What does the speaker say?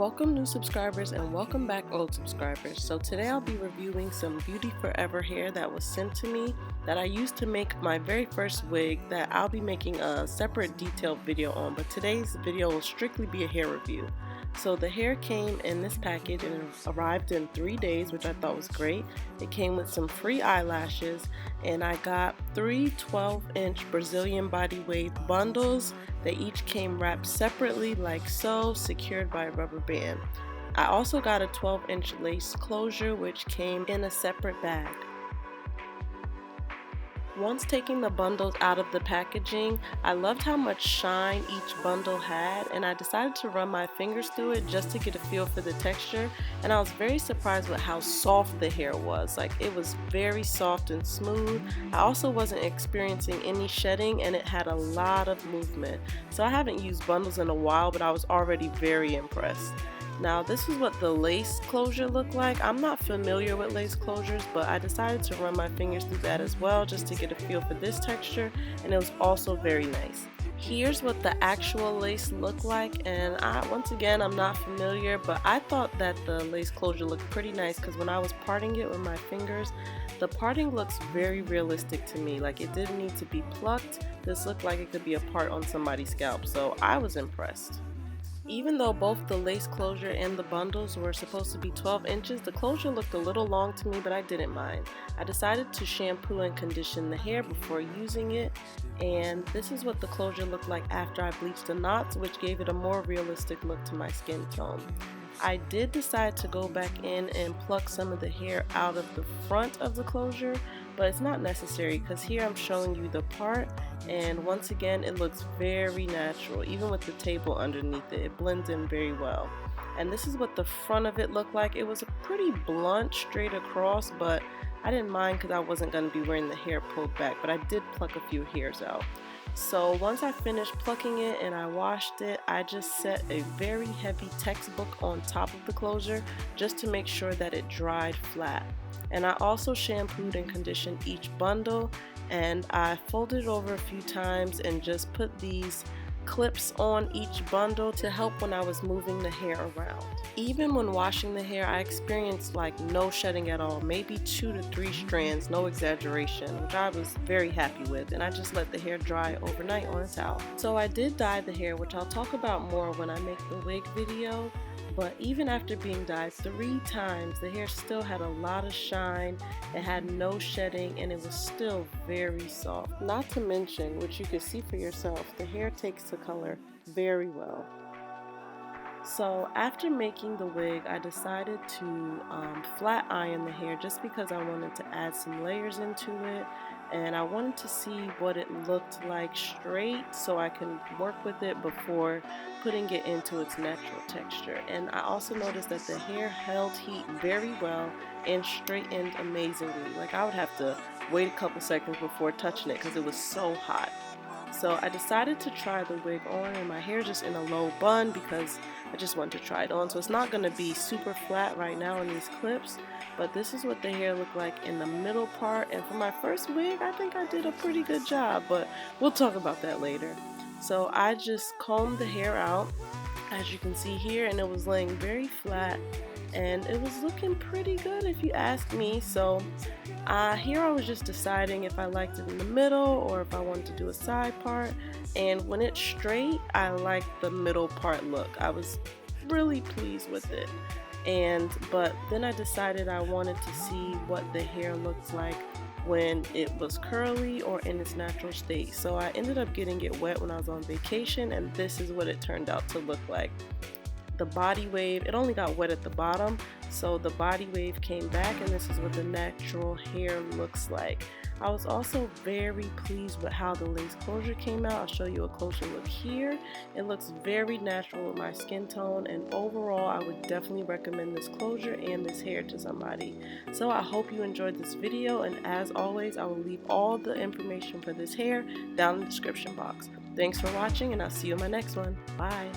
Welcome new subscribers and welcome back old subscribers. So today I'll be reviewing some Beauty Forever hair that was sent to me that I used to make my very first wig that I'll be making a separate detailed video on, but today's video will strictly be a hair review. So the hair came in this package and it arrived in 3 days, which I thought was great. It came with some free eyelashes and I got 3 12-inch Brazilian body wave bundles. They each came wrapped separately like so, secured by a rubber band. I also got a 12-inch lace closure which came in a separate bag. Once taking the bundles out of the packaging, I loved how much shine each bundle had, and I decided to run my fingers through it just to get a feel for the texture, and I was very surprised with how soft the hair was. Like, it was very soft and smooth. I also wasn't experiencing any shedding and it had a lot of movement. So I haven't used bundles in a while, but I was already very impressed. Now this is what the lace closure looked like. I'm not familiar with lace closures, but I decided to run my fingers through that as well just to get a feel for this texture, and it was also very nice. Here's what the actual lace looked like, and once again I'm not familiar, but I thought that the lace closure looked pretty nice because when I was parting it with my fingers, the parting looks very realistic to me. Like, it didn't need to be plucked. This looked like it could be a part on somebody's scalp, so I was impressed. Even though both the lace closure and the bundles were supposed to be 12 inches, the closure looked a little long to me, but I didn't mind. I decided to shampoo and condition the hair before using it, and this is what the closure looked like after I bleached the knots, which gave it a more realistic look to my skin tone. I did decide to go back in and pluck some of the hair out of the front of the closure, but it's not necessary because here I'm showing you the part, and once again it looks very natural. Even with the table underneath it, it blends in very well. And this is what the front of it looked like. It was a pretty blunt straight across, but I didn't mind because I wasn't going to be wearing the hair pulled back, but I did pluck a few hairs out. So once I finished plucking it and I washed it, I just set a very heavy textbook on top of the closure just to make sure that it dried flat. And I also shampooed and conditioned each bundle, and I folded it over a few times and just put these clips on each bundle to help when I was moving the hair around. Even when washing the hair, I experienced like no shedding at all, maybe 2 to 3 strands, no exaggeration, which I was very happy with, and I just let the hair dry overnight on a towel. So I did dye the hair, which I'll talk about more when I make the wig video, but even after being dyed 3 times, the hair still had a lot of shine, it had no shedding, and it was still very soft. Not to mention, which you can see for yourself, the hair takes the color very well. So after making the wig, I decided to flat iron the hair just because I wanted to add some layers into it, and I wanted to see what it looked like straight so I can work with it before putting it into its natural texture. And I also noticed that the hair held heat very well and straightened amazingly. Like, I would have to wait a couple seconds before touching it because it was so hot. So I decided to try the wig on, and my hair is just in a low bun because I just wanted to try it on. So it's not going to be super flat right now in these clips, but this is what the hair looked like in the middle part. And for my first wig, I think I did a pretty good job, but we'll talk about that later. So I just combed the hair out, as you can see here, and it was laying very flat, and it was looking pretty good if you ask me. So here I was just deciding if I liked it in the middle or if I wanted to do a side part, and when it's straight, I liked the middle part look. I was really pleased with it, but then I decided I wanted to see what the hair looks like when it was curly or in its natural state. So I ended up getting it wet when I was on vacation, and this is what it turned out to look like. The body wave, it only got wet at the bottom, so the body wave came back, and this is what the natural hair looks like. I was also very pleased with how the lace closure came out. I'll show you a closer look here. It looks very natural with my skin tone, and overall I would definitely recommend this closure and this hair to somebody. So I hope you enjoyed this video, and as always, I will leave all the information for this hair down in the description box. Thanks for watching, and I'll see you in my next one. Bye!